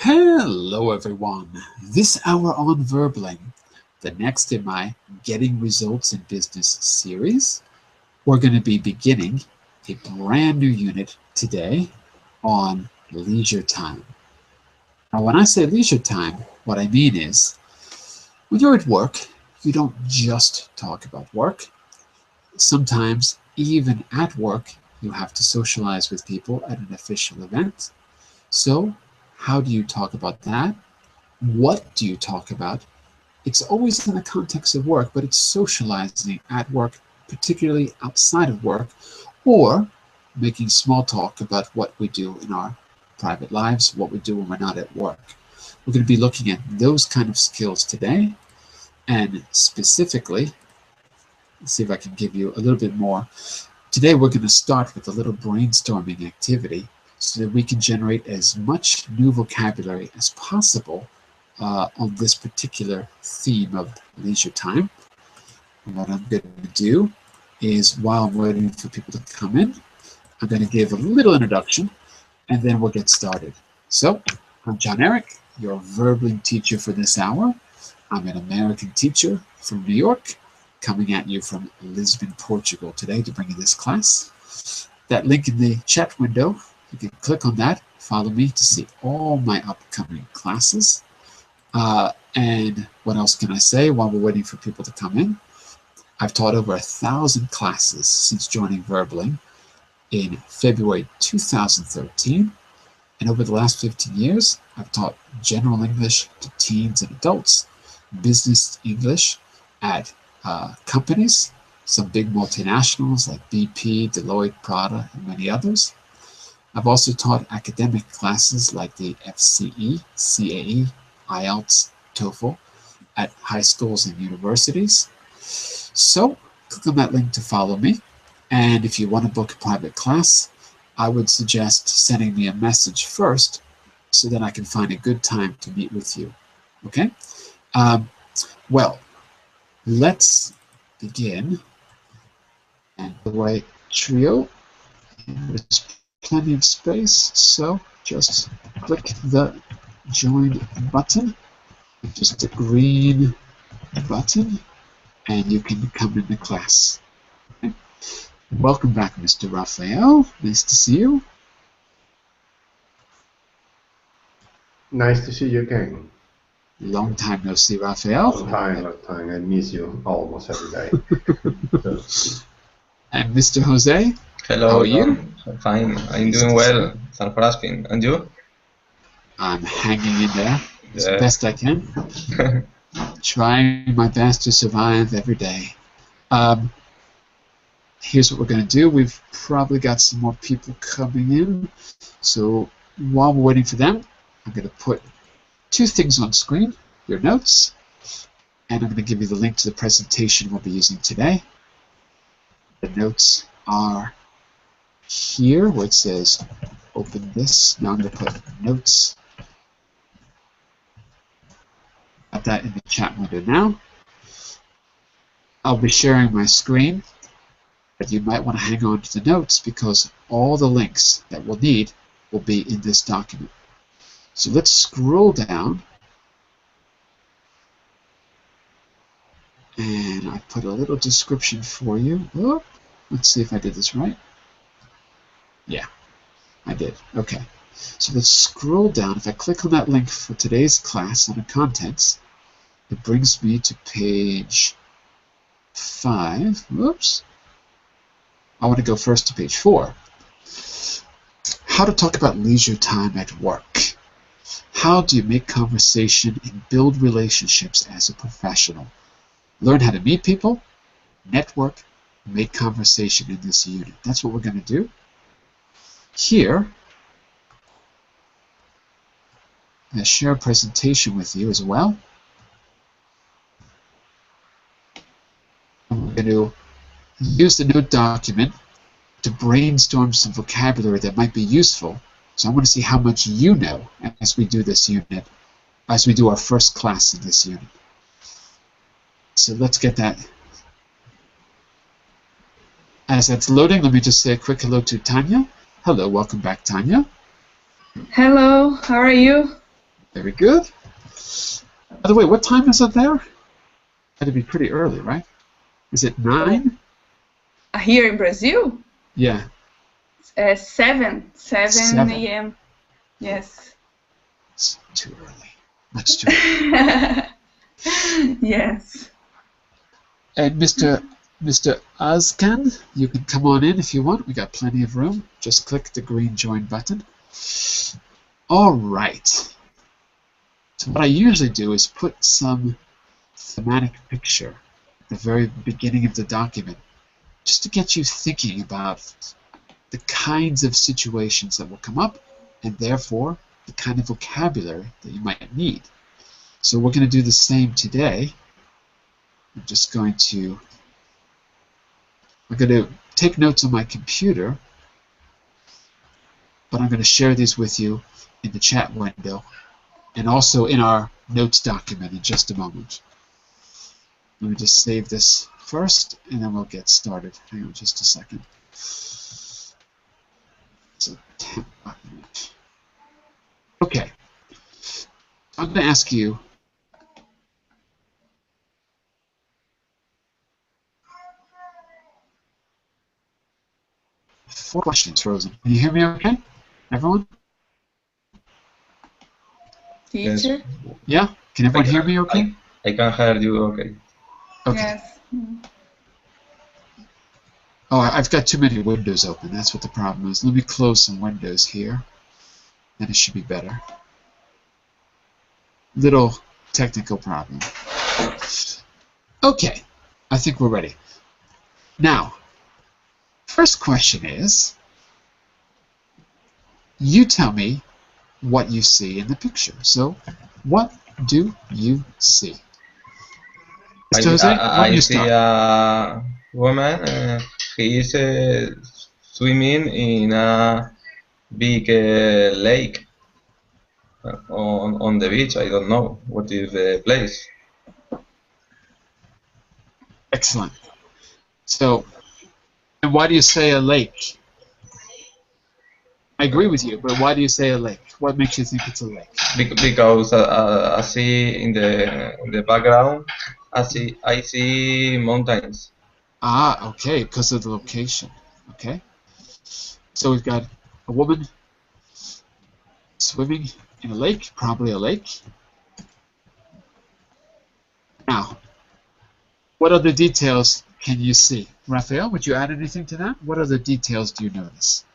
Hello everyone. This hour on Verbling, the next in my Getting Results in Business series, we're going to be beginning a brand new unit today on leisure time. Now when I say leisure time, what I mean is when you're at work, you don't just talk about work. Sometimes even at work, you have to socialize with people at an official event. So how do you talk about that? What do you talk about? It's always in the context of work, but it's socializing at work, particularly outside of work, or making small talk about what we do in our private lives, what we do when we're not at work. We're going to be looking at those kind of skills today, and specifically, let's see if I can give you a little bit more. Today we're going to start with a little brainstorming activity so that we can generate as much new vocabulary as possible on this particular theme of leisure time. And what I'm going to do is, while I'm waiting for people to come in, I'm going to give a little introduction, and then we'll get started. So, I'm John Eric, your Verbling teacher for this hour. I'm an American teacher from New York, coming at you from Lisbon, Portugal today to bring you this class. That link in the chat window, you can click on that, follow me to see all my upcoming classes. And what else can I say while we're waiting for people to come in? I've taught over 1,000 classes since joining Verbling in February 2013. And over the last 15 years, I've taught general English to teens and adults, business English at companies, some big multinationals like BP, Deloitte, Prada, and many others. I've also taught academic classes like the FCE, CAE, IELTS, TOEFL at high schools and universities. So click on that link to follow me. And if you want to book a private class, I would suggest sending me a message first so that I can find a good time to meet with you. Okay? Well, let's begin. And the way trio, there's plenty of space, so just click the join button, just a green button, and you can come into class. Okay. Welcome back, Mr. Raphael. Nice to see you. Nice to see you again. Long time no see, Raphael. Long time. I miss you almost every day. And Mr. Jose. Hello, how are you? Fine, I'm doing well. Thanks for asking. And you? I'm hanging in there as best I can. Trying my best to survive every day. Here's what we're going to do. We've probably got some more people coming in. So while we're waiting for them, I'm going to put two things on screen, your notes, and I'm going to give you the link to the presentation we'll be using today. The notes are here where it says open this. Now I'm going to put notes. Got that in the chat window now. I'll be sharing my screen, but you might want to hang on to the notes because all the links that we'll need will be in this document. So let's scroll down, and I put a little description for you. Oh, let's see if I did this right. Yeah, I did. Okay. So let's scroll down. If I click on that link for today's class on the contents, it brings me to page 5. Whoops. I want to go first to page 4. How to talk about leisure time at work. How do you make conversation and build relationships as a professional? Learn how to meet people, network, make conversation in this unit. That's what we're going to do. Here, I'll share a presentation with you as well. And we're going to use the note document to brainstorm some vocabulary that might be useful. So I want to see how much you know as we do this unit, as we do our first class in this unit. So let's get that. As that's loading, let me just say a quick hello to Tanya. Hello, welcome back, Tanya. Hello, how are you? Very good. By the way, what time is it there? Had to be pretty early, right? Is it 9? Here in Brazil? Yeah. 7 7. a.m. Yes. It's too early. Much too early. Yes. And Mr. Azkan, you can come on in if you want. We got plenty of room. Just click the green join button. All right. So what I usually do is put some thematic picture at the very beginning of the document, just to get you thinking about the kinds of situations that will come up, and therefore the kind of vocabulary that you might need. So we're going to do the same today. I'm going to take notes on my computer, but I'm going to share these with you in the chat window and also in our notes document in just a moment. Let me just save this first, and then we'll get started. Hang on just a second. It's a temp document. Okay. I'm going to ask you four questions, Rosen. Can you hear me okay? Everyone? Teacher? Yeah? Can everyone hear me okay? I can hear you okay. Okay. Yes. Oh, I've got too many windows open. That's what the problem is. Let me close some windows here. Then it should be better. Little technical problem. Okay. I think we're ready. Now, first question is, you tell me what you see in the picture. So, what do you see? Mr. Jose, why don't I you see start? a woman. He is swimming in a big lake on the beach. I don't know what is the place. Excellent. So, and why do you say a lake? I agree with you, but why do you say a lake? What makes you think it's a lake? Because I see in the background, I see mountains. Ah, okay, because of the location. Okay. So we've got a woman swimming in a lake, probably a lake. Now, what other details can you see? Raphael, would you add anything to that? What other details do you notice?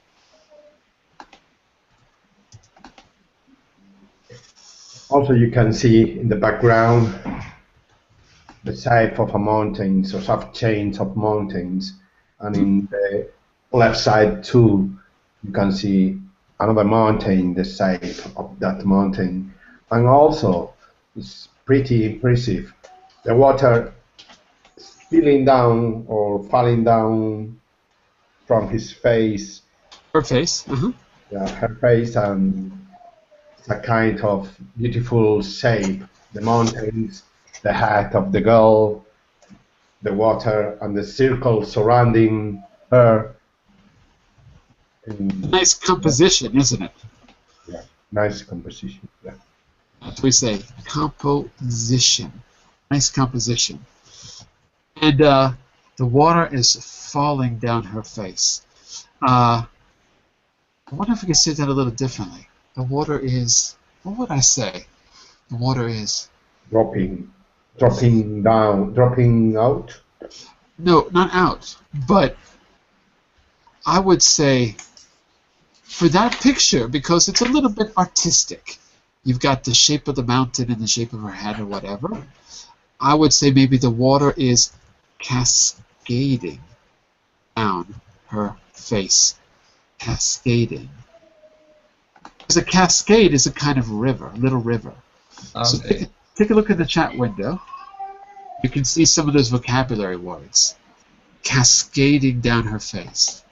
Also, you can see in the background the shape of a mountain, so soft chains of mountains, and in the left side too, you can see another mountain, the shape of that mountain, and also it's pretty impressive. The water spilling down or falling down from his face, Her face. yeah, her face, and it's a kind of beautiful shape. The mountains, the hat of the girl, the water, and the circle surrounding her. And, Nice composition, isn't it? yeah, nice composition. Yeah. That's what we say, composition. Nice composition. And the water is falling down her face. I wonder if we could say that a little differently. The water is, what would I say? The water is... Dropping down, dropping out. No, not out, but I would say for that picture, because it's a little bit artistic, you've got the shape of the mountain and the shape of her head or whatever, I would say maybe the water is cascading down her face. Cascading. Because a cascade is a kind of river, little river. So Okay. take a look at the chat window. You can see some of those vocabulary words. Cascading down her face.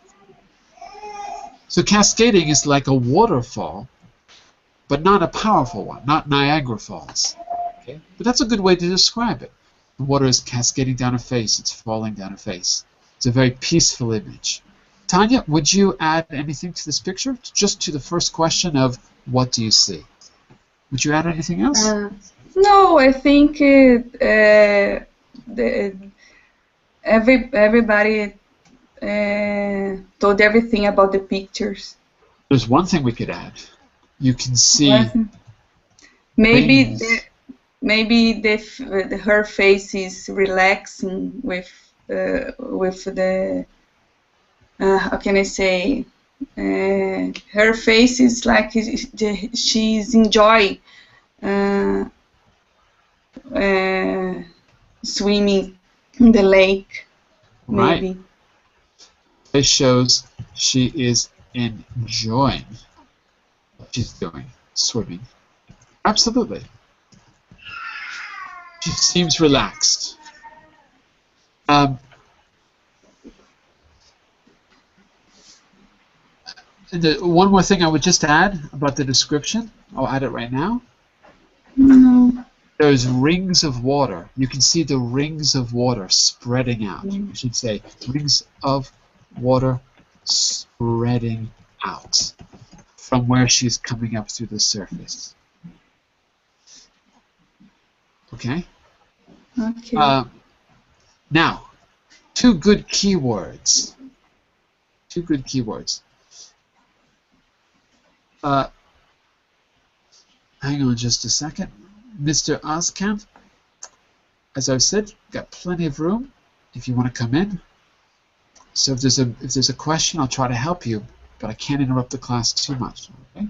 So cascading is like a waterfall, but not a powerful one, not Niagara Falls. Okay? But that's a good way to describe it. The water is cascading down her face, it's falling down her face. It's a very peaceful image. Tanya, would you add anything to this picture? Just to the first question of what do you see? Would you add anything else? No, I think everybody told everything about the pictures. There's one thing we could add. You can see maybe rings. her face is relaxing with the how can I say, her face is like she's enjoying swimming in the lake. Maybe. Right. This shows she is enjoying what she's doing, swimming. Absolutely. She seems relaxed. One more thing I would just add about the description. I'll add it right now. No. There's rings of water. You can see the rings of water spreading out. I should say rings of water spreading out from where she's coming up through the surface. Okay? Okay. Now, two good keywords. Two good keywords. Hang on just a second. Mr. Oskamp, as I've said, got plenty of room if you want to come in. So if there's a question, I'll try to help you, but I can't interrupt the class too much. Okay?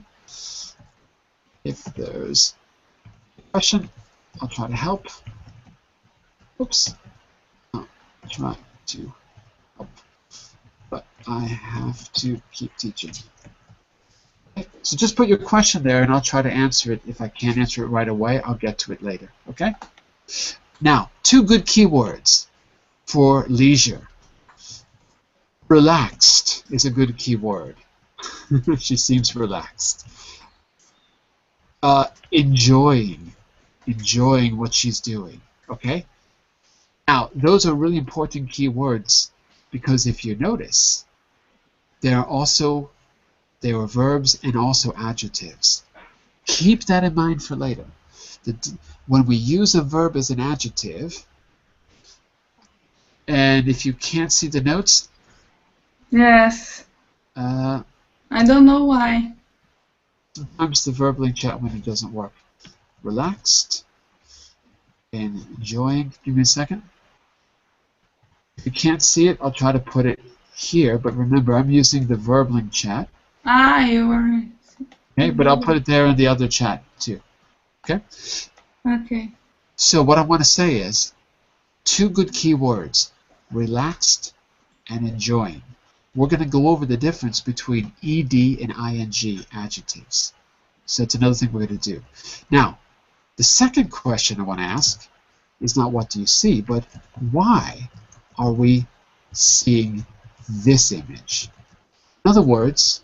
If there's a question, I'll try to help. Oops. I'll try to help. But I have to keep teaching. Okay? So just put your question there and I'll try to answer it. If I can't answer it right away, I'll get to it later. Okay? Now, two good keywords for leisure. Relaxed is a good keyword. She seems relaxed. Enjoying what she's doing. Okay? Now, those are really important keywords because if you notice, there are verbs and also adjectives. Keep that in mind for later. When we use a verb as an adjective, and if you can't see the notes, yes. I don't know why. Sometimes the verb link chat window doesn't work. Relaxed and enjoying. Give me a second. If you can't see it, I'll try to put it here, but remember I'm using the verb link chat. You were. Okay, but I'll put it there in the other chat too. Okay? Okay. So what I want to say is two good keywords, relaxed and enjoying. We're going to go over the difference between ed and ing adjectives. So that's another thing we're going to do. Now, the second question I want to ask is not what do you see, but why are we seeing this image? In other words,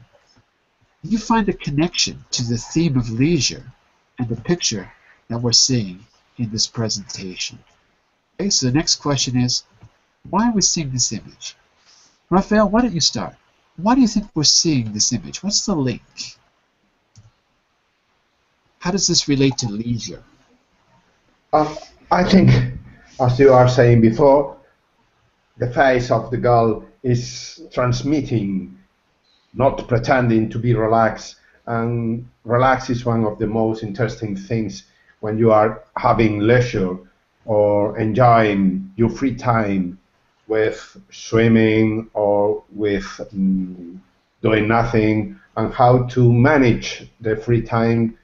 you find a connection to the theme of leisure and the picture that we're seeing in this presentation. Okay, so the next question is, why are we seeing this image? Raphael, why don't you start? Why do you think we're seeing this image? What's the link? How does this relate to leisure? I think, as you are saying before, the face of the girl is transmitting, not pretending to be relaxed. And relax is one of the most interesting things when you are having leisure or enjoying your free time with swimming or with doing nothing, and how to manage the free time,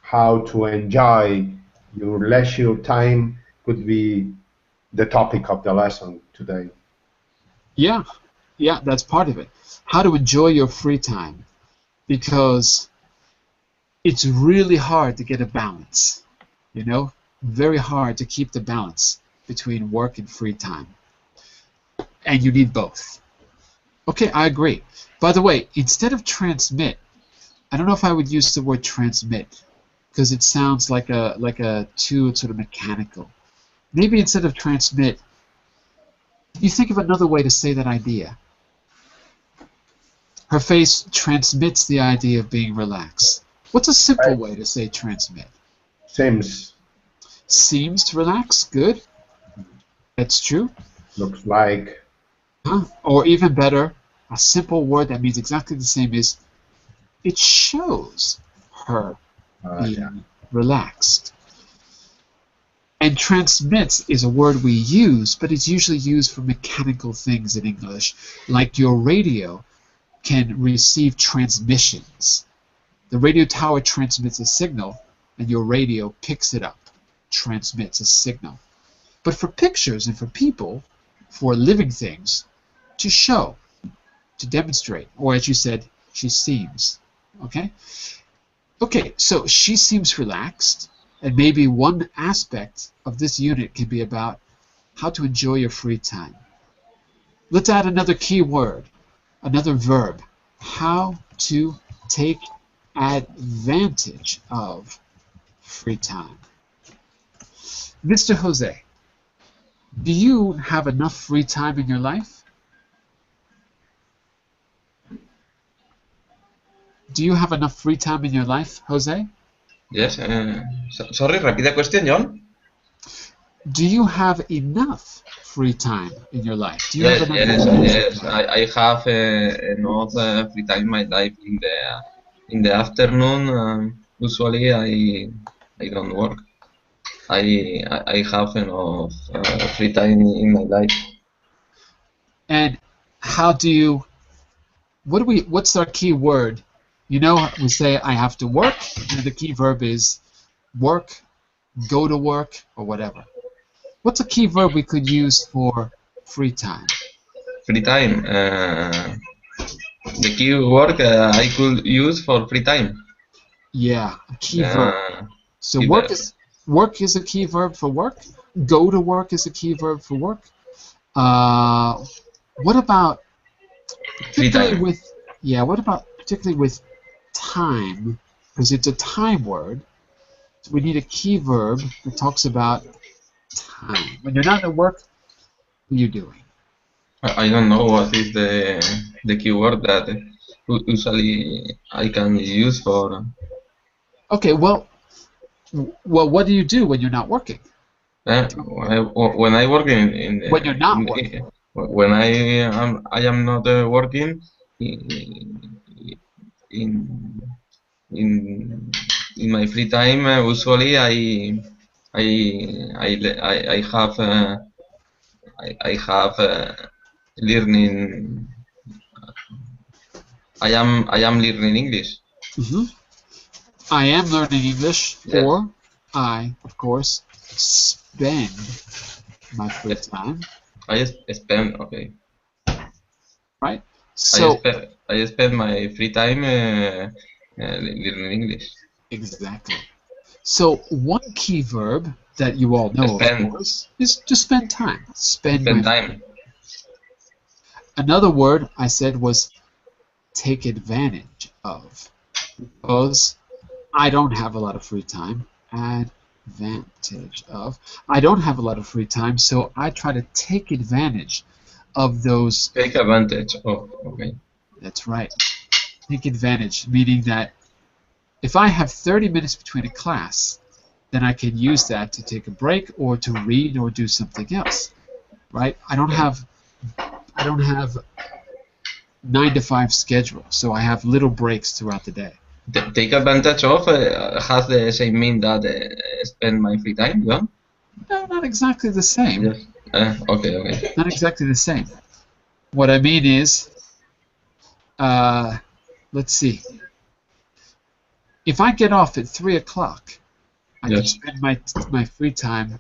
how to enjoy your leisure time could be the topic of the lesson today. Yeah, that's part of it. How to enjoy your free time, because it's really hard to get a balance, you know? Very hard to keep the balance between work and free time. And you need both. Okay, I agree. By the way, instead of transmit, I don't know if I would use the word transmit because it sounds like a too sort of mechanical. Maybe instead of transmit, you think of another way to say that idea. Her face transmits the idea of being relaxed. What's a simple Right. way to say transmit? Seems, Seems to relax. Good. That's true. looks like. Huh? Or even better, a simple word that means exactly the same is it shows her being Yeah. relaxed. And transmits is a word we use, but it's usually used for mechanical things in English, like your radio can receive transmissions. The radio tower transmits a signal, and your radio picks it up, transmits a signal. But for pictures and for people, for living things, to show, to demonstrate, or as you said, she seems. Okay? Okay, so she seems relaxed, and maybe one aspect of this unit can be about how to enjoy your free time. Let's add another key word, another verb. How to take advantage of free time. Mr. Jose, do you have enough free time in your life? Do you have enough free time in your life, Jose? Yes. Sorry, repeat the question, John. Do you have enough free time in your life? Do you Yes, have yes, enough yes. I have enough free time in my life in the afternoon. Usually, I don't work. I have enough free time in my life. And how do you, what's our key word? You know, we say I have to work, and the key verb is work, go to work, or whatever. What's a key verb we could use for free time? Free time. The key word I could use for free time. Yeah, a key verb. So key work verb. is a key verb for work. Go to work is a key verb for work. What about Free time. what about particularly with time? Because it's a time word. So we need a key verb that talks about time. When you're not at work, what are you doing? I don't know what is the keyword that usually I can use for. Okay, well, what do you do when you're not working? When I work in When you're not working. when I am not working in in my free time, usually I have I have learning. I am learning English. Mm-hmm. I am learning English, Yes. or I, of course, spend my free time. I spend okay. Right? So I spend my free time learning English. exactly. So one key verb that you all know, Spend. of course, is to spend time. Spend Spend my time. Another word I said was take advantage of, because I don't have a lot of free time. Advantage of. I don't have a lot of free time, so I try to take advantage of those. Take advantage of. Okay. That's right. Take advantage, meaning that if I have 30 minutes between a class, then I can use that to take a break or to read or do something else. Right? I don't have 9 to 5 schedule, so I have little breaks throughout the day. Take advantage of has the same mean that spend my free time, yeah? No, not exactly the same. Yes. Okay. Not exactly the same. What I mean is, let's see. If I get off at 3 o'clock, I can Yes. spend my free time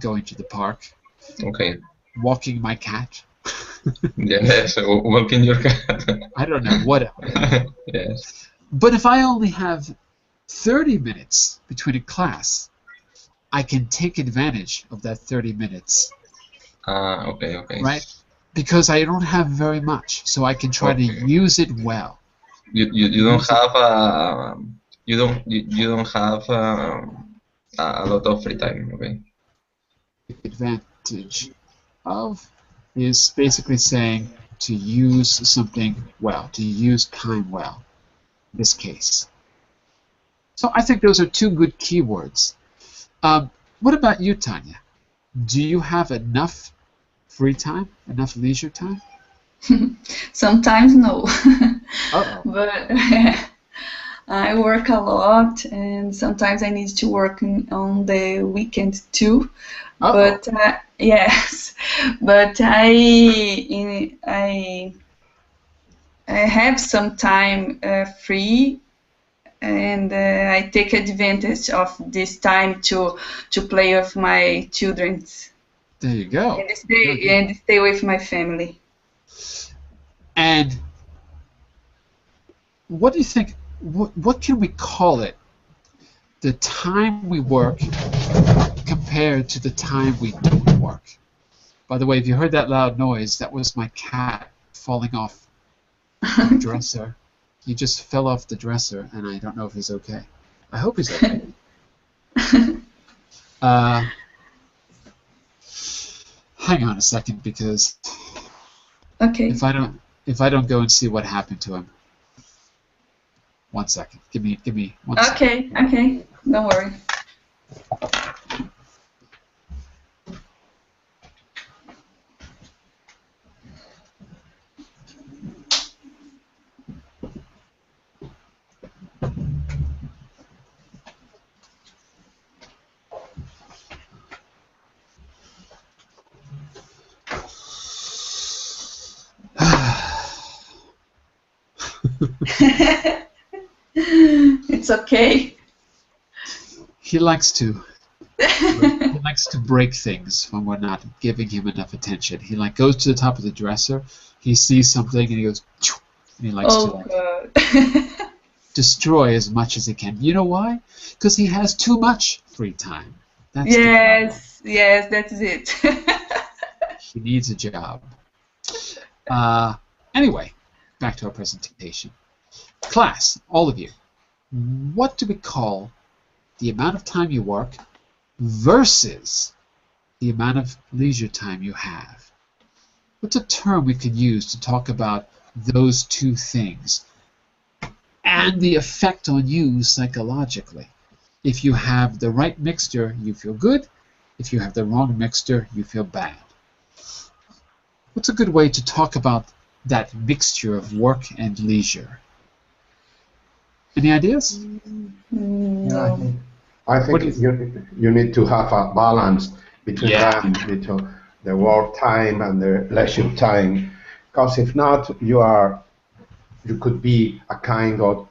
going to the park, Okay. walking my cat. Yes. Walking your cat. I don't know, whatever. Yes. But if I only have 30 minutes between a class, I can take advantage of that 30 minutes, Okay. right? Because I don't have very much, so I can try to use it well. You don't have you don't have a lot of free time. Okay. Take advantage of is basically saying to use something well, to use time well, in this case. So I think those are two good keywords. What about you, Tanya? Do you have enough free time, enough leisure time? Sometimes no. Uh-oh. But I work a lot, and sometimes I need to work on the weekend too. Uh-oh. But yes, but I have some time free, and I take advantage of this time to play with my children There you go. and stay with my family. And what do you think? What can we call it? The time we work compared to the time we don't work. By the way, if you heard that loud noise, that was my cat falling off the dresser. He just fell off the dresser, and I don't know if he's okay. I hope he's okay. Hang on a second, because Okay. if I don't go and see what happened to him. 1 second. Give me 1 second. Okay. Don't worry. It's okay. He likes to break things when we're not giving him enough attention. He goes to the top of the dresser, he sees something, and he goes, "Choo," and he likes to God. destroy as much as he can. You know why? Because he has too much free time. That's Yes, that's it. he needs a job. Anyway, back to our presentation. Class, all of you, what do we call the amount of time you work versus the amount of leisure time you have? What's a term we can use to talk about those two things and the effect on you psychologically? If you have the right mixture, you feel good. If you have the wrong mixture, you feel bad. What's a good way to talk about that mixture of work and leisure? Any ideas? No. I think you need to have a balance between them, between the work time and the leisure time, because if not, you could be a kind of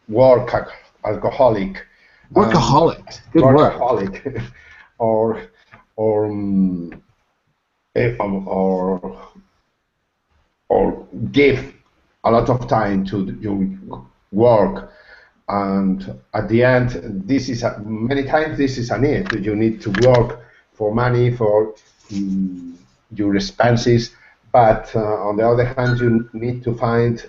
work alcoholic. Workaholic. Good word. Workaholic, or give a lot of time to your work. And at the end, many times this is a need. You need to work for money, for your expenses, but on the other hand, you need to find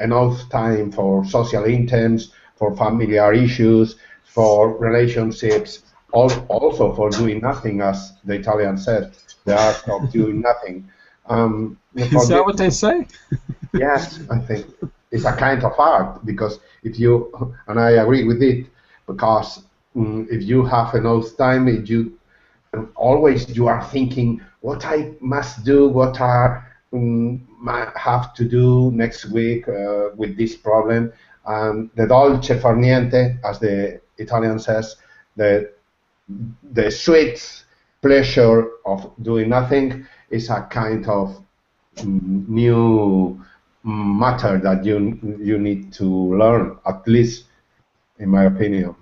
enough time for social incomes, for familiar issues, for relationships, also for doing nothing, as the Italian said, the art of doing nothing. Is that what they say? Yes, I think it's a kind of art, because if you, and I agree with it, because if you have enough time, you are thinking what I must do, what I have to do next week with this problem. The dolce far niente, as the Italian says, the sweet pleasure of doing nothing is a kind of new matter that you need to learn, at least in my opinion.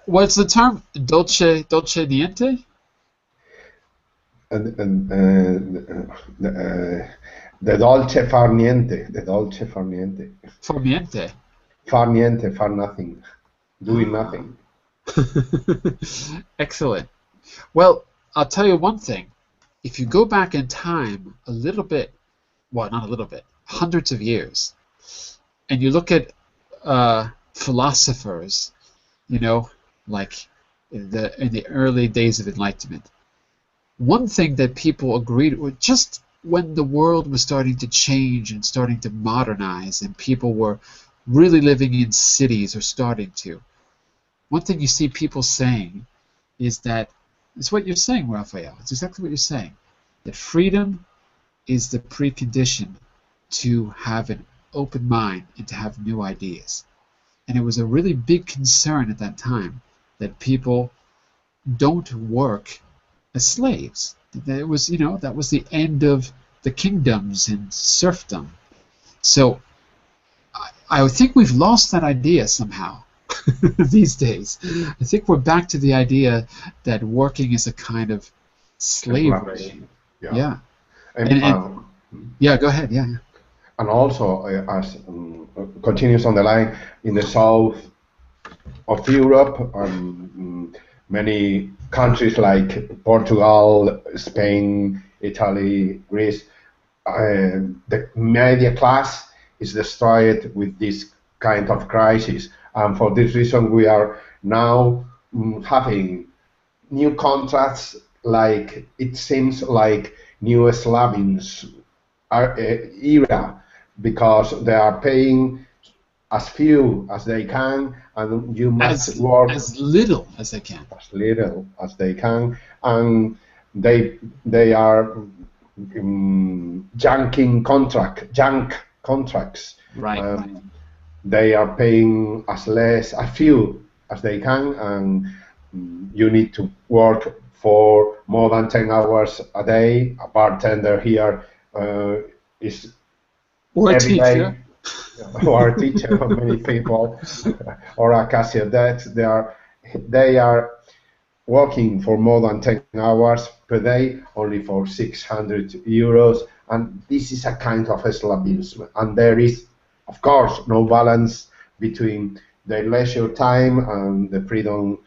What's the term? Dolce niente? The dolce far niente. The dolce far niente. For niente. Far niente, far nothing. Doing nothing. Excellent. Well, I'll tell you one thing. If you go back in time a little bit, well, not a little bit, hundreds of years, and you look at philosophers, like in the early days of Enlightenment, one thing that people agreed with, just when the world was starting to change and starting to modernize, and people were really living in cities or starting to, one thing you see people saying is that it's what you're saying, Raphael. It's exactly what you're saying. That freedom is the precondition to have an open mind and to have new ideas. And it was a really big concern at that time that people don't work as slaves. That was, that was the end of the kingdoms and serfdom. So I think we've lost that idea somehow these days. I think we're back to the idea that working is a kind of slavery. Yeah. And yeah, go ahead. Yeah. And also, as continues on the line, in the south of Europe, many countries like Portugal, Spain, Italy, Greece, the media class is destroyed with this kind of crisis. And for this reason, we are now having new contracts, like it seems like new Slavians era, because they are paying as few as they can, and you must work as little as they can. As little as they can, and they are junk contracts. Right. They are paying as few as they can, and you need to work for more than 10 hours a day. A bartender here is or a teacher. Or a teacher of many people, or a cashier. They are working for more than 10 hours per day, only for 600 euros, and this is a kind of slavism. And there is, of course, no balance between their leisure time and the freedom.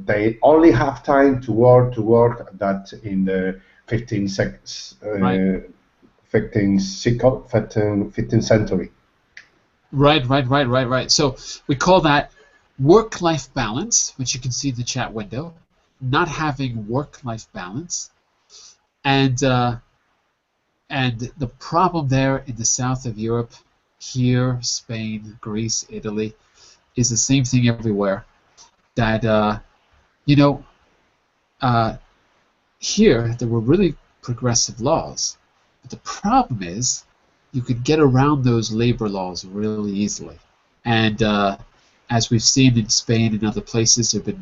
They only have time to work that in the 15th century. Right. So we call that work-life balance, which you can see in the chat window. Not having work-life balance, and the problem there in the south of Europe, here, Spain, Greece, Italy, is the same thing everywhere. That here there were really progressive laws, but the problem is you could get around those labor laws really easily. And as we've seen in Spain and other places, there have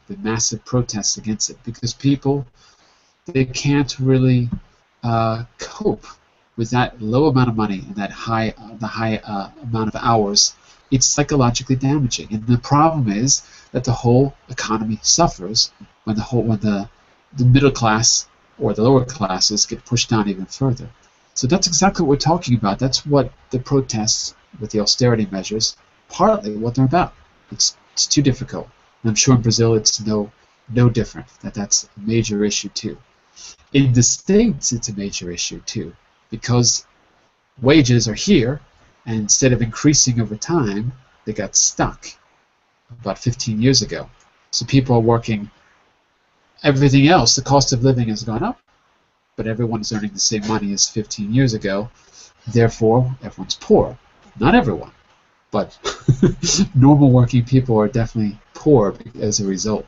been massive protests against it, because people, they can't really cope with that low amount of money and that high amount of hours. It's psychologically damaging, and the problem is that the whole economy suffers when the middle class or the lower classes get pushed down even further. So that's exactly what we're talking about. That's what the protests with the austerity measures, partly what they're about. It's too difficult. And I'm sure in Brazil it's no different. That's a major issue too. In the States it's a major issue too, because wages are here, and instead of increasing over time, they got stuck about 15 years ago. So people are working, everything else, the cost of living has gone up, but everyone is earning the same money as 15 years ago. Therefore, everyone's poor. Not everyone, but normal working people are definitely poor as a result.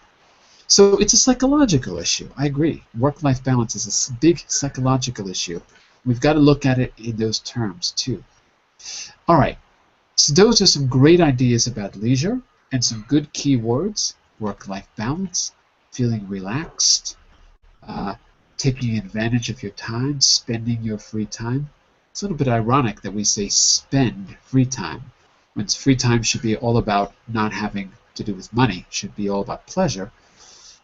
So it's a psychological issue. I agree. Work-life balance is a big psychological issue. We've got to look at it in those terms too. All right. So those are some great ideas about leisure and some good keywords: work-life balance, feeling relaxed, taking advantage of your time, spending your free time. It's a little bit ironic that we say spend free time, when free time should be all about not having to do with money, it should be all about pleasure.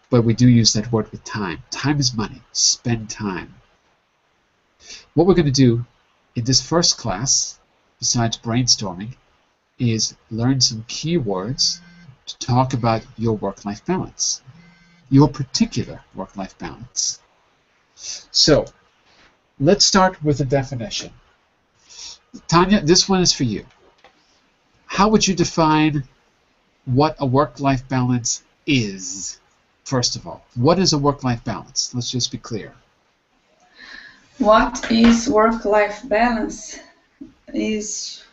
But we do use that word with time. Time is money. Spend time. What we're going to do in this first class, besides brainstorming, is learn some keywords to talk about your work-life balance, your particular work-life balance. So, let's start with a definition. Tanya, this one is for you. How would you define what a work-life balance is? First of all, what is a work-life balance? Let's just be clear. What is work-life balance? Is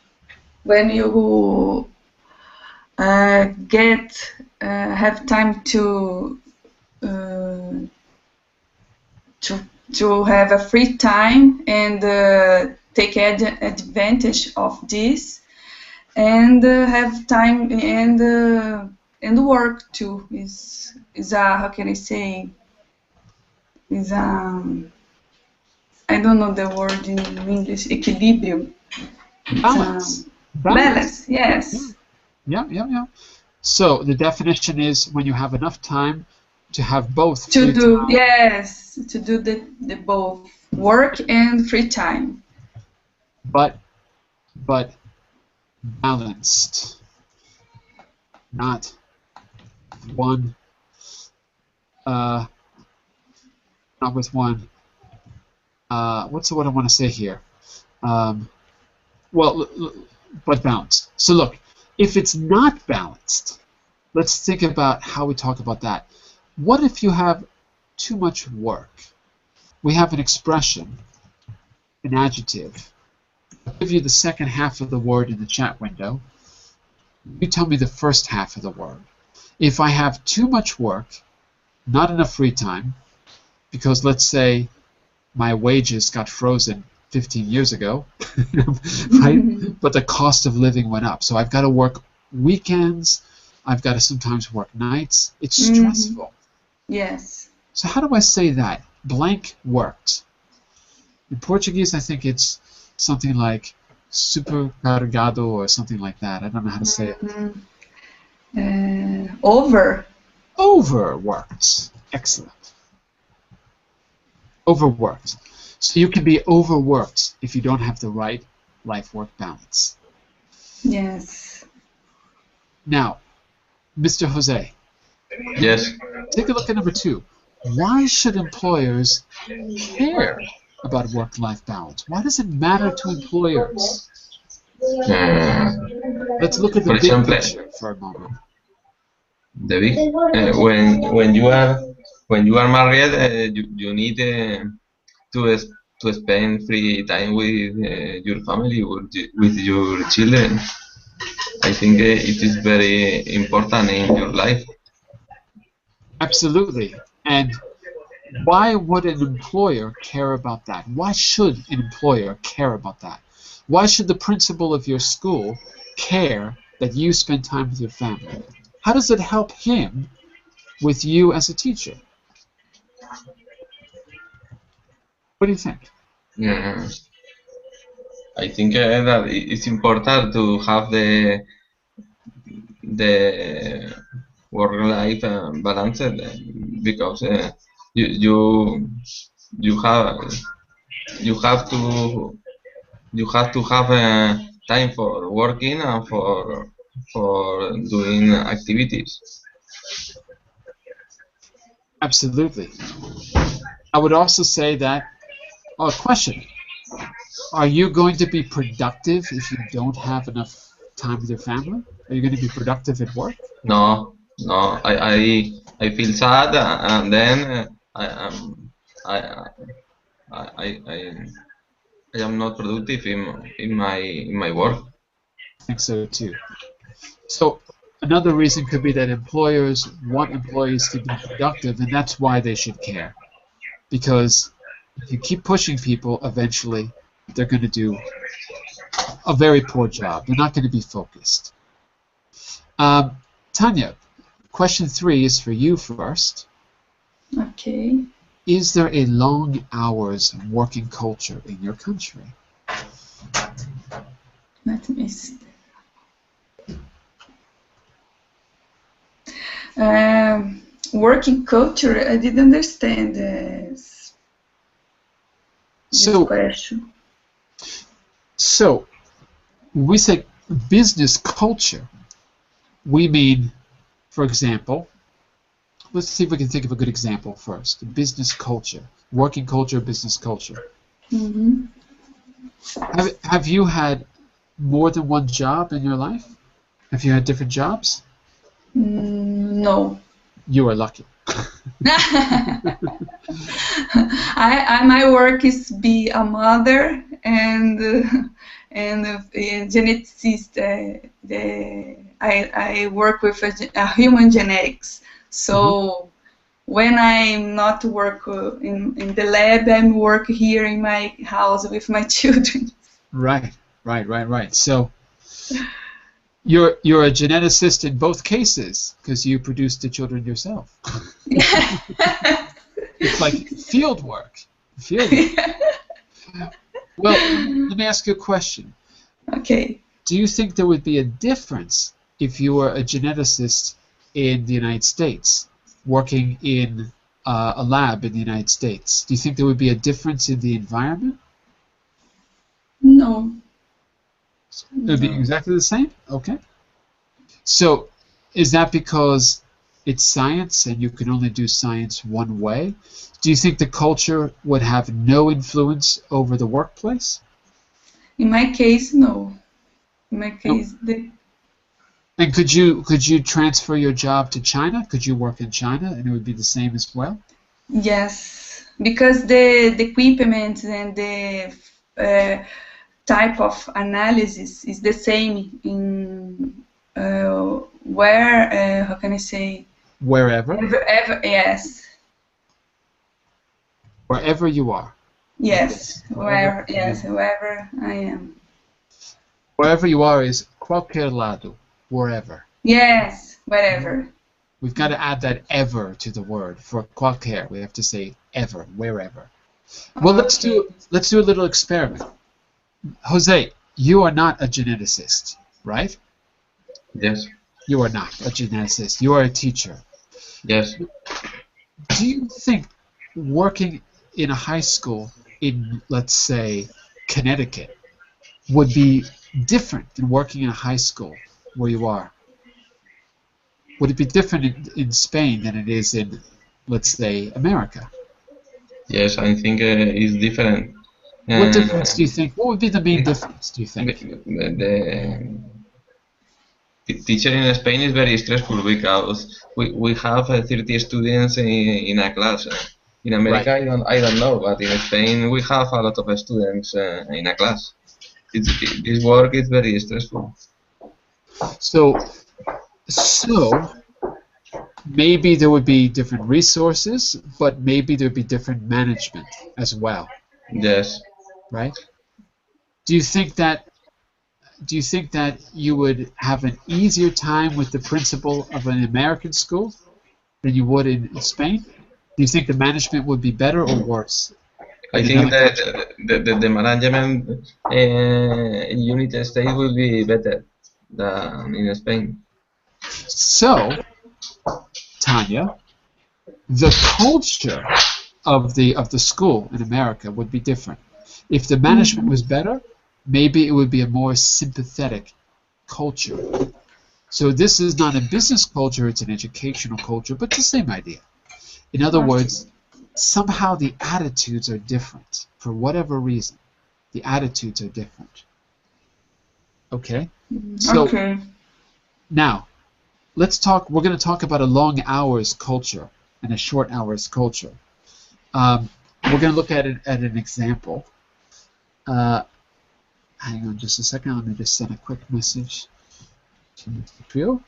when you have time to have a free time and take advantage of this, and have time and work too. Is a, how can I say, is a, I don't know the word in English, equilibrium. Balance. Balance, yes. Yeah. So the definition is when you have enough time to have both. To do, yes, to do the both work and free time. But balanced, not one, not with one. What's the word I want to say here? Well, but balanced. So look, if it's not balanced, let's think about how we talk about that. What if you have too much work? We have an expression, an adjective. I'll give you the second half of the word in the chat window. You tell me the first half of the word. If I have too much work, not enough free time, because let's say my wages got frozen 15 years ago, right? But the cost of living went up. So I've got to work weekends. I've got to sometimes work nights. It's stressful. Yes. So how do I say that? Blank worked. In Portuguese, I think it's something like supercargado or something like that. I don't know how to say it. Overworked. Excellent. Overworked. So you can be overworked if you don't have the right life-work balance. Yes. Now, Mr. Jose. Yes. Take a look at number 2. Why should employers care about work-life balance? Why does it matter to employers? Let's look at the big picture for a moment. The big when you are married, you need to spend free time with your family, with your children. I think it is very important in your life. Absolutely. And why would an employer care about that? Why should an employer care about that? Why should the principal of your school care that you spend time with your family? How does it help him with you as a teacher? What do you think? I think that it's important to have the work-life balance, because you have to have time for working and for doing activities. Absolutely. I would also say that, question, are you going to be productive if you don't have enough time with your family? Are you going to be productive at work? No. I feel sad, and then I am not productive in my work. I think so too. So another reason could be that employers want employees to be productive, and that's why they should care. Because if you keep pushing people, eventually they're going to do a very poor job. They're not going to be focused. Tanya, question 3 is for you first. Okay. Is there a long hours working culture in your country? Let me see. Working culture, I didn't understand this question. So, when we say business culture, we mean, for example, let's see if we can think of a good example first. Business culture, working culture, business culture. Mm-hmm. Have you had more than one job in your life? Have you had different jobs? No. You are lucky. My work is be a mother and and geneticist. I work with a human genetics. So when I'm not work in the lab, I'm work here in my house with my children. Right. So you're a geneticist in both cases because you produce the children yourself. It's like field work. Well, let me ask you a question. Okay. Do you think there would be a difference if you were a geneticist in the United States, working in a lab in the United States? Do you think there would be a difference in the environment? No. It would be exactly the same? Okay. So is that because it's science and you can only do science one way? Do you think the culture would have no influence over the workplace? In my case, no. In my case, And could you transfer your job to China? Could you work in China and it would be the same as well? Yes, because the equipment and the type of analysis is the same in where, how can I say? Wherever? Yes. Wherever you are. Yes, wherever I am. Wherever you are is qualquer lado, wherever. Yes, wherever. We've got to add that ever to the word. For qualquer, we have to say ever, wherever. Well, let's do a little experiment. Jose, you are not a geneticist, right? Yes. You are not a geneticist. You are a teacher. Yes. Do you think working in a high school in, let's say, Connecticut would be different than working in a high school where you are? Would it be different in Spain than it is in, let's say, America? Yes, I think it's different. What difference do you think? What would be the main difference, do you think? The teacher in Spain is very stressful because we have 30 students in a class. In America, right. I don't know, but in Spain we have a lot of students in a class. This work is very stressful. So maybe there would be different resources, but maybe there would be different management as well. Yes. Right? Do you think that you would have an easier time with the principal of an American school than you would in Spain? Do you think the management would be better or worse? I think that the management in United States will be better than in Spain. So, Tanya, the culture of the school in America would be different. If the management was better, maybe it would be a more sympathetic culture. So this is not a business culture, it's an educational culture, but the same idea. In other words, somehow the attitudes are different. For whatever reason, the attitudes are different. Okay? So, now, we're going to talk about a long hours culture and a short hours culture. We're going to look at an example. Hang on just a second, let me just send a quick message to Mr. Prio.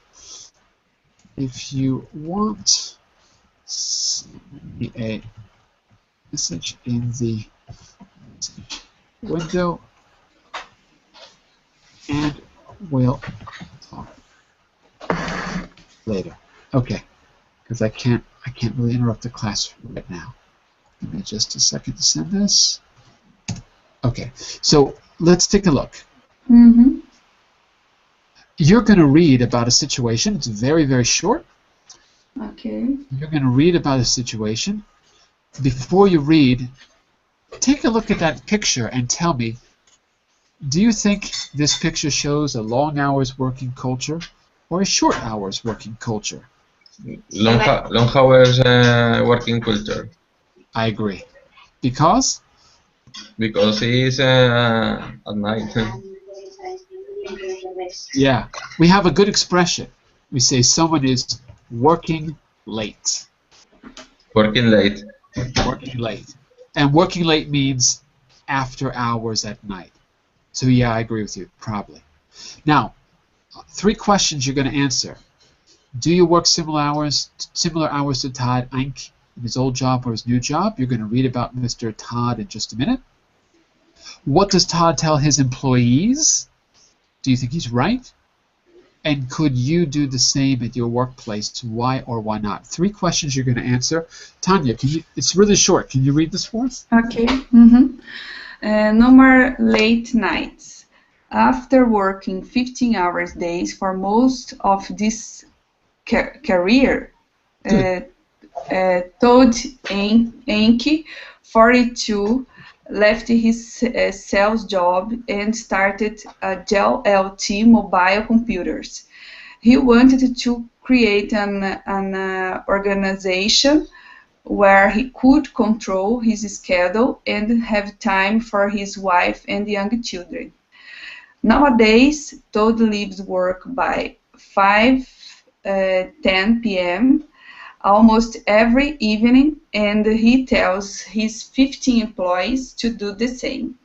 If you want, send me a message in the message window, and we'll talk later. Okay, because I can't really interrupt the class right now. Give me just a second to send this. Okay, so let's take a look. You're going to read about a situation. It's very, very short. Okay. You're going to read about a situation. Before you read, take a look at that picture and tell me, do you think this picture shows a long hours working culture or a short hours working culture? Long hours working culture. I agree. Because? Because it's at night. Yeah, we have a good expression. We say someone is working late. Working late. Working late. And working late means after hours at night. So yeah, I agree with you, probably. Now, 3 questions you're going to answer. Do you work similar hours to Todd Eink in his old job or his new job? You're going to read about Mr. Todd in just a minute. What does Todd tell his employees? Do you think he's right? And could you do the same at your workplace? Why or why not? 3 questions you're going to answer. Tanya, it's really short. Can you read this for us? Okay. No more late nights. After working 15-hour days for most of this career, Todd Eink, 42, left his sales job and started Dell LT Mobile Computers. He wanted to create an organization where he could control his schedule and have time for his wife and young children. Nowadays, Todd leaves work by 5:10 p.m. almost every evening, and he tells his 15 employees to do the same.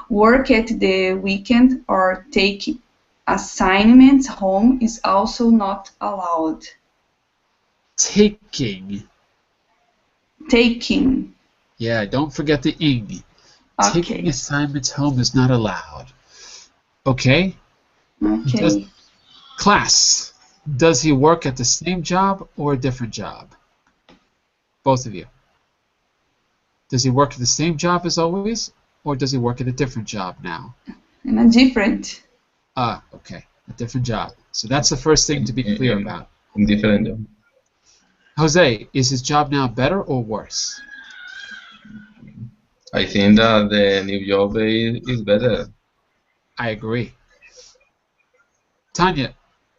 Work at the weekend or take assignments home is also not allowed. Taking. Yeah, don't forget the ing. Okay. Taking assignments home is not allowed. Okay? Okay. Class. Does he work at the same job or a different job? Both of you. Does he work at the same job as always, or does he work at a different job now? And a different. Okay. A different job. So that's the first thing to be clear about. Different job. Jose, is his job now better or worse? I think that the new job is better. I agree. Tanya,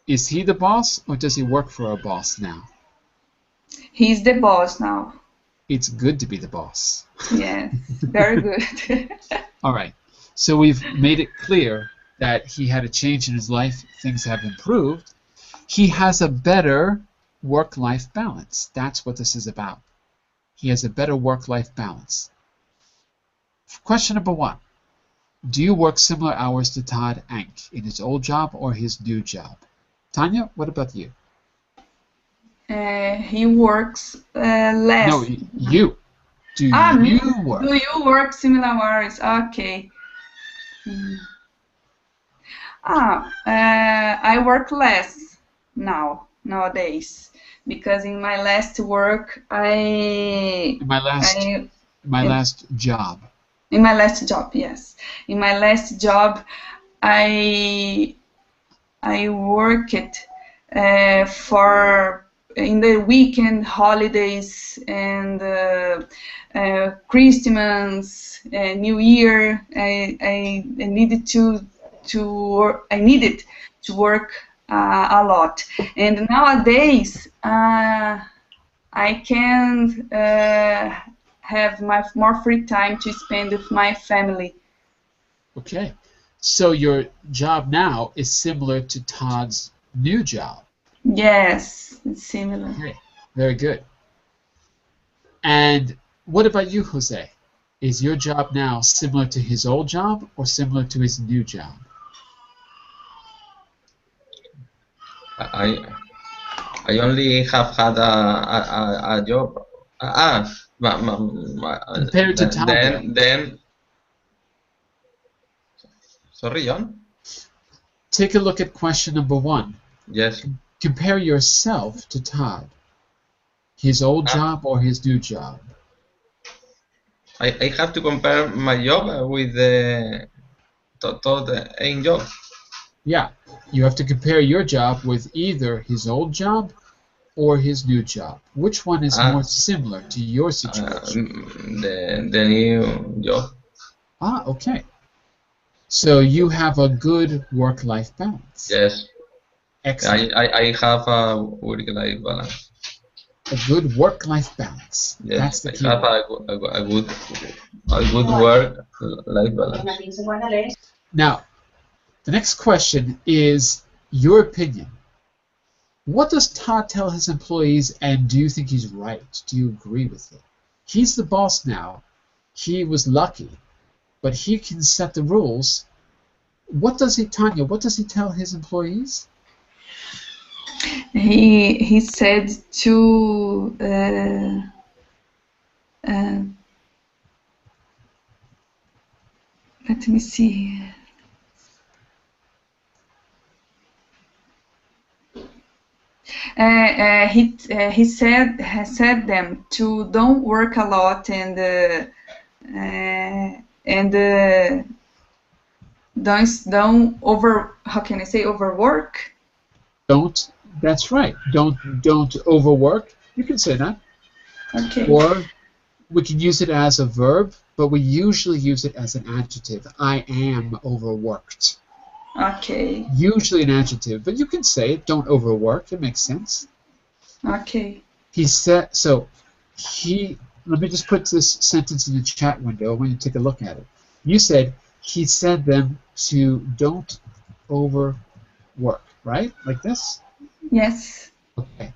is he the boss or does he work for a boss now? He's the boss now. It's good to be the boss. Yes, very good. All right. So we've made it clear that he had a change in his life. Things have improved. He has a better work-life balance. That's what this is about. He has a better work-life balance. Question number 1. Do you work similar hours to Todd Eink in his old job or his new job? Tanya, what about you? He works less. No, you. Do you work? Do you work similar hours? Okay. I work less nowadays because in my last work In my last job. In my last job, yes. In my last job, I worked for in the weekend, holidays, and Christmas, New Year. I needed to work a lot, and nowadays I can have more free time to spend with my family. Okay, so your job now is similar to Todd's new job. Yes, it's similar. Okay, very good. And what about you, Jose? Is your job now similar to his old job or similar to his new job? I only have had a job. Compared to Todd. Then. Sorry, John? Take a look at question number 1. Yes. Compare yourself to Todd. His old job or his new job? I have to compare my job with the Todd Eink job. Yeah, you have to compare your job with either his old job or his new job. Which one is more similar to your situation? The new job. Okay. So you have a good work-life balance. Yes. Excellent. I have a work-life balance. A good work-life balance. Yes, That's the key. I have a good work-life balance. Now, the next question is your opinion. What does Todd tell his employees, and do you think he's right? Do you agree with it? He's the boss now. He was lucky, but he can set the rules. what does he, Tanya, what does he tell his employees? He said to let me see. He said them to don't work a lot and don't over, how can I say, overwork? Don't. That's right. Don't overwork. You can say that. Okay. Or we can use it as a verb, but we usually use it as an adjective. I am overworked. Okay. Usually an adjective, but you can say it. Don't overwork. It makes sense. Okay. He said. So he. Let me just put this sentence in the chat window. I want you to take a look at it. You said he said them to don't overwork, right? Like this? Yes. Okay.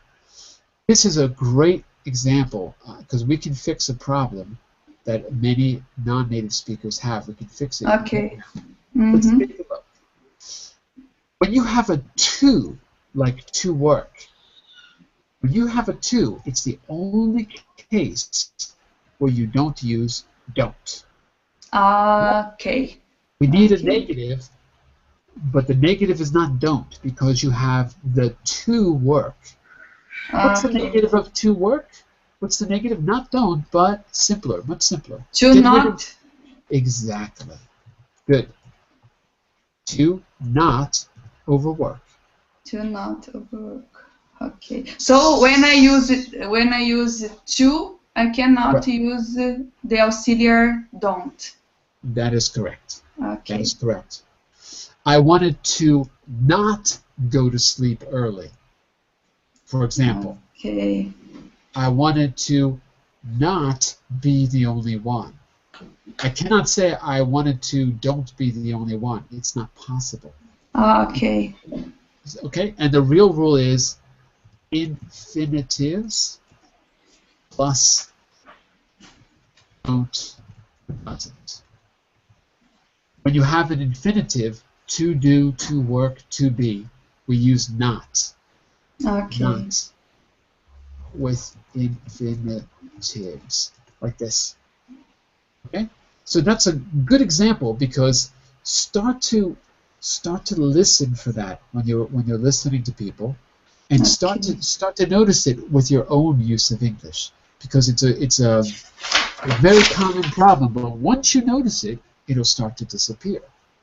This is a great example because we can fix a problem that many non-native speakers have. We can fix it. Okay. Let's take a look. When you have a to, like to work, when you have a to, it's the only case where you don't use don't. Okay. We need a negative, but the negative is not don't because you have the to work. What's the negative of to work? What's the negative? Not don't, but simpler, much simpler. To not. Exactly. Good. To not overwork. To not overwork. Okay. So when I use to, I cannot use the auxiliary don't. That is correct. Okay. That is correct. I wanted to not go to sleep early. For example. Okay. I wanted to not be the only one. I cannot say I wanted to don't be the only one. It's not possible. Okay. Okay, and the real rule is infinitives plus don't doesn't. When you have an infinitive, to do, to work, to be, we use not. Okay. Not with infinitives like this. Okay, so that's a good example because start to listen for that when you're listening to people, and start to notice it with your own use of English because it's a very common problem. But once you notice it, it'll start to disappear.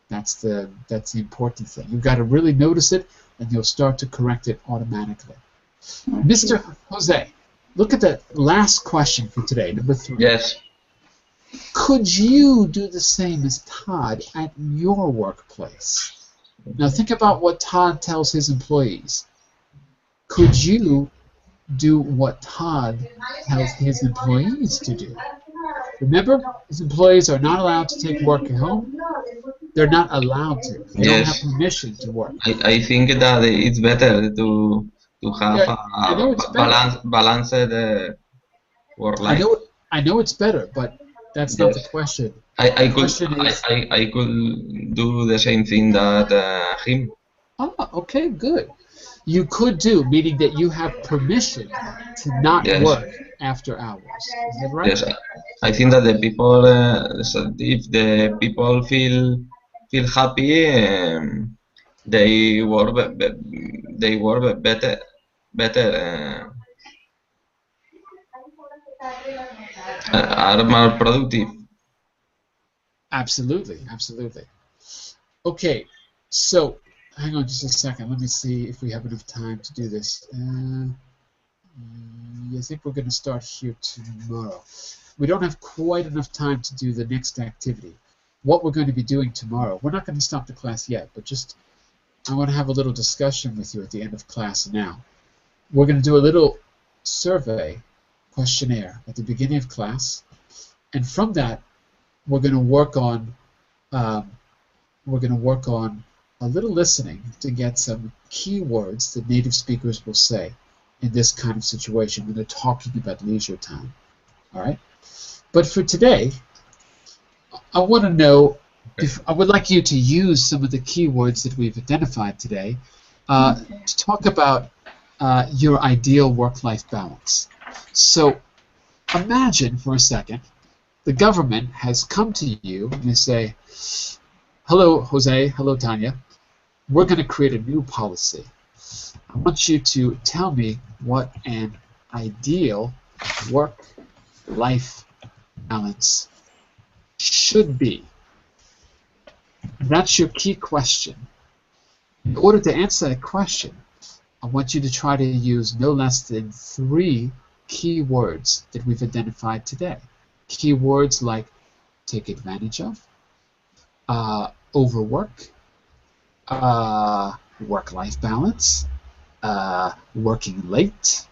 That's the important thing. You've got to really notice it, and you'll start to correct it automatically. Okay. Mr. Jose, look at the last question for today, number 3. Yes. Could you do the same as Todd at your workplace? Now think about what Todd tells his employees. Could you do what Todd tells his employees to do? Remember, his employees are not allowed to take work at home. They're not allowed to. They don't have permission to work. I think that it's better to have balanced work life. I know it's better, but that's not the question. I could do the same thing that him. Oh, okay, good. You could do, meaning that you have permission to not work after hours. Is that right? Yes, I think that the people, if the people feel happy, they work better. Are more productive. Absolutely, absolutely. Okay, so hang on just a second. Let me see if we have enough time to do this. I think we're going to start here tomorrow. We don't have quite enough time to do the next activity. What we're going to be doing tomorrow, we're not going to stop the class yet, but just I want to have a little discussion with you at the end of class now. We're going to do a little survey questionnaire at the beginning of class, and from that we're going to work on a little listening to get some keywords that native speakers will say in this kind of situation when they're talking about leisure time. All right, but for today I want to know I would like you to use some of the keywords that we've identified today to talk about your ideal work-life balance. So imagine for a second the government has come to you and they say, hello, Jose, hello, Tanya. We're going to create a new policy. I want you to tell me what an ideal work-life balance should be. That's your key question. In order to answer that question, I want you to try to use no less than 3 key words that we've identified today. Key words like take advantage of, overwork, work-life balance, working late,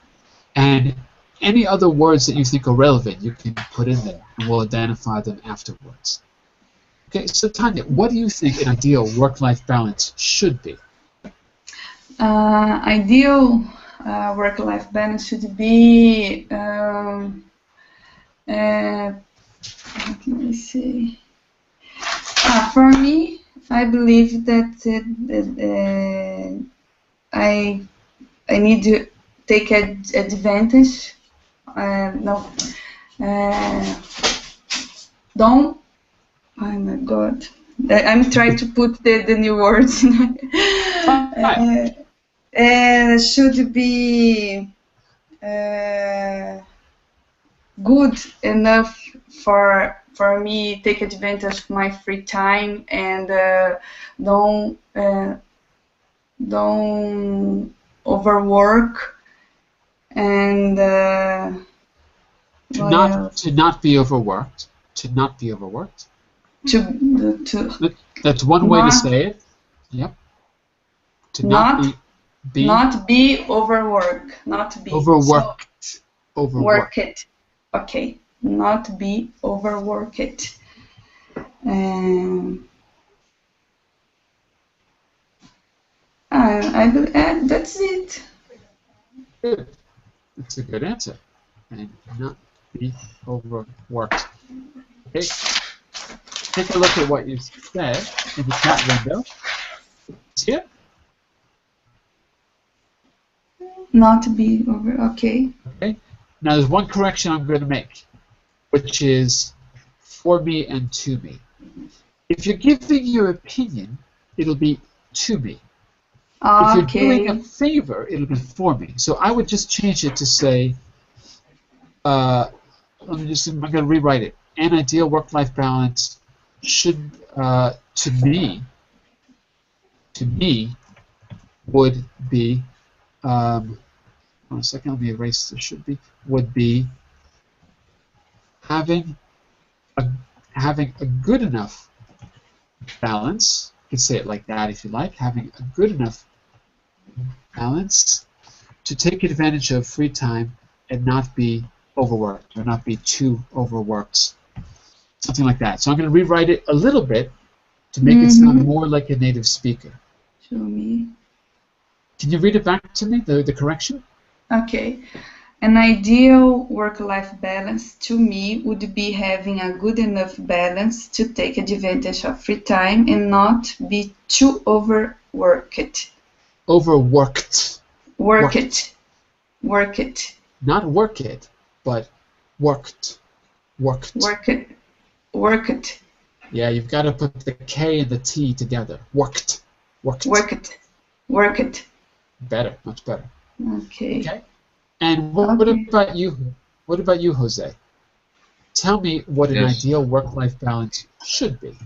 and any other words that you think are relevant you can put in there, and we'll identify them afterwards. Okay, so Tanya, what do you think an ideal work-life balance should be? Ideal work-life balance should be, what can I say? For me, I believe that I need to take advantage. Don't. Oh my God! I'm trying to put the new words. Should be good enough for me take advantage of my free time and don't overwork and to not be overworked. To not be overworked. That's one way to say it. Yep. To not be overwork. Not be overworked. So, overworked. Work it. Okay. Not be overworked. That's it. Good. That's a good answer. And not be overworked. Okay. Take a look at what you said in the chat window. See it? Not be over. Okay. Okay. Now there's one correction I'm going to make, which is for me and to me. If you're giving your opinion, it'll be to me. If you're doing a favor, it'll be for me. So I would just change it to say, I'm going to rewrite it. An ideal work-life balance should, to me, would be, hold on a second, let me erase the should be, would be having a good enough balance. You can say it like that if you like, having a good enough balance to take advantage of free time and not be overworked or not be too overworked. Something like that. So I'm going to rewrite it a little bit to make it sound more like a native speaker. Show me. Can you read it back to me, the correction? Okay. An ideal work-life balance to me would be having a good enough balance to take advantage of free time and not be too overworked. Overworked. Work it. Not work it, but worked. Work it. Yeah, you've got to put the K and the T together. Worked. Work it. Better, much better. Okay. And what about you? What about you, Jose? Tell me what an ideal work-life balance should be.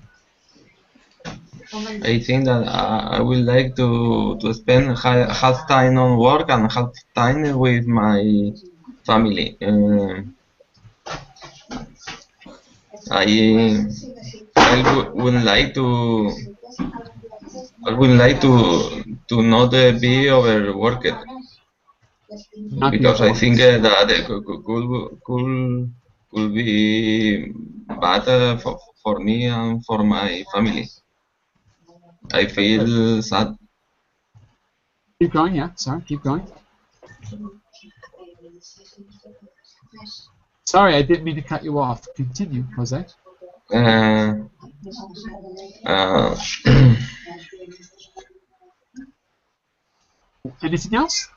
I think that I would like to spend half time on work and half time with my family. I would like to not be overworked. Because I think that it could be bad for me and for my family. I feel sad. Keep going, yeah. Sorry, keep going. Sorry, I didn't mean to cut you off. Continue, Jose. Uh, uh, Anything else?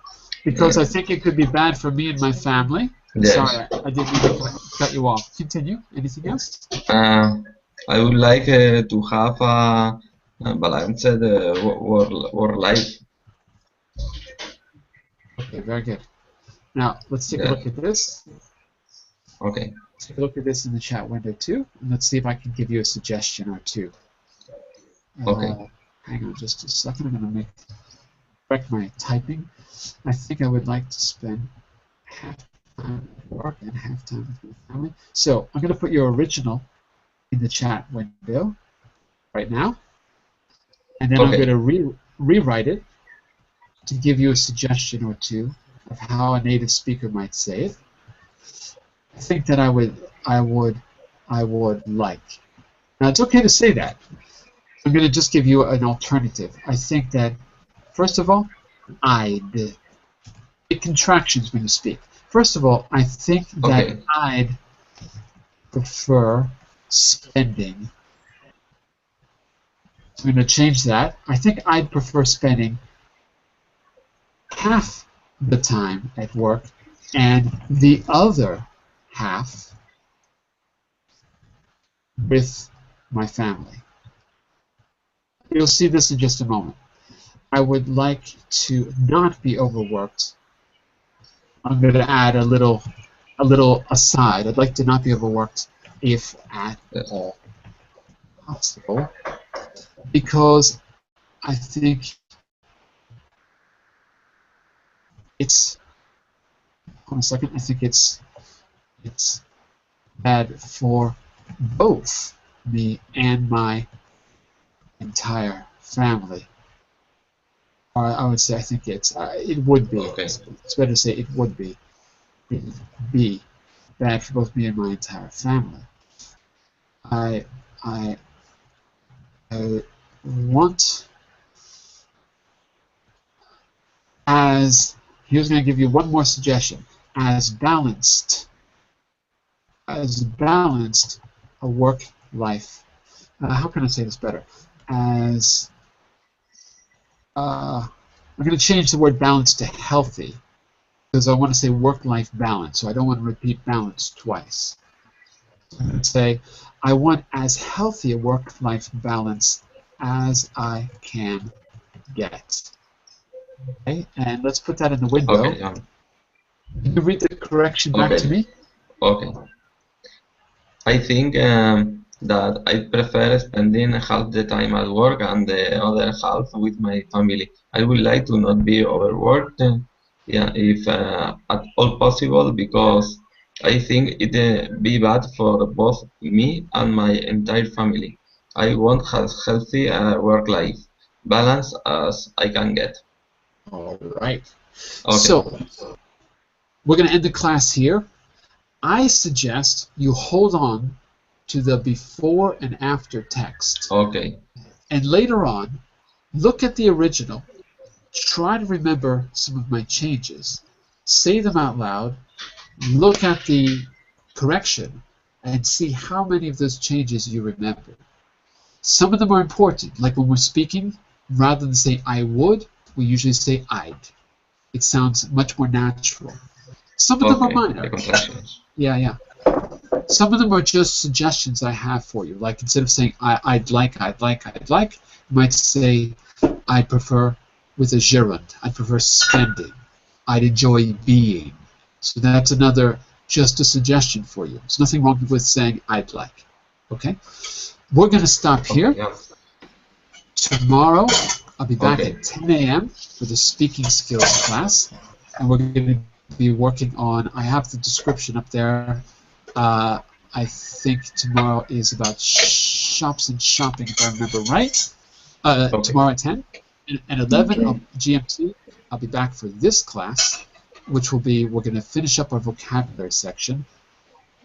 Because I think it could be bad for me and my family. yes. Sorry, I didn't mean to cut you off. Continue. Anything else? I would like to have a balanced work life. Okay, very good. Now, let's take a Yeah. look at this. Okay. Take a look at this in the chat window too, and let's see if I can give you a suggestion or two. Okay. Hang on just a second. I'm going to correct my typing. I think I would like to spend half time at work and half time with my family. So I'm going to put your original in the chat window right now, and then I'm Okay. going to rewrite it to give you a suggestion or two of how a native speaker might say it. I think that I would like. Now it's okay to say that. I'm going to just give you an alternative. I think that, first of all, I'd. Big contractions when you speak. First of all, I think that Okay. I'd prefer spending. I'm going to change that. I think I'd prefer spending half the time at work and the other half with my family. You'll see this in just a moment. I would like to not be overworked. I'm going to add a little aside. I'd like to not be overworked if at all possible, because I think it's. Hold on a second. I think it's bad for both me and my entire family. Or I would say I think it would be. Okay. It's better to say it would be. It would be bad for both me and my entire family. I want, here's going to give you one more suggestion, as balanced a work-life, how can I say this better, as, I'm going to change the word balance to healthy, because I want to say work-life balance, so I don't want to repeat balance twice. I'm going to say, I want as healthy a work-life balance as I can get. Okay, and let's put that in the window. Okay. Yeah. Can you read the correction back to me? Okay. I think that I prefer spending half the time at work and the other half with my family. I would like to not be overworked, yeah, if at all possible, because I think it be bad for both me and my entire family. I want as healthy work life balance as I can get. All right. Okay. So, we're going to end the class here. I suggest you hold on to the before and after text. Okay. And later on, look at the original. Try to remember some of my changes. Say them out loud. Look at the correction and see how many of those changes you remember. Some of them are important, like when we're speaking, rather than say I would, we usually say I'd. It sounds much more natural. Some of them are minor. Yeah. Some of them are just suggestions I have for you. Like instead of saying I'd like, you might say I'd prefer with a gerund. I'd prefer spending. I'd enjoy being. So that's another, just a suggestion for you. There's nothing wrong with saying I'd like. Okay? We're going to stop here. Yeah. Tomorrow, I'll be back at 10 a.m. for the speaking skills class. And we're going to be working on, I have the description up there. I think tomorrow is about shops and shopping, if I remember right. Tomorrow at 10 and 11 GMT, I'll be back for this class, which will be, we're going to finish up our vocabulary section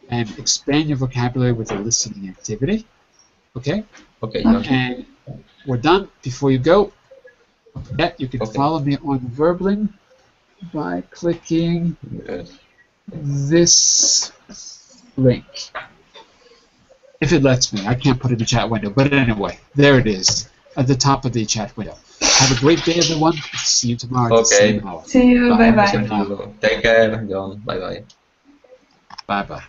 and expand your vocabulary with a listening activity. Okay? Okay. And we're done. Before you go, don't forget, you can follow me on Verbling by clicking this link. If it lets me. I can't put it in the chat window. But anyway, there it is at the top of the chat window. Have a great day, everyone. See you tomorrow at the Okay. same hour. See you. Bye bye. Bye. Take care, John. Bye bye. Bye-bye.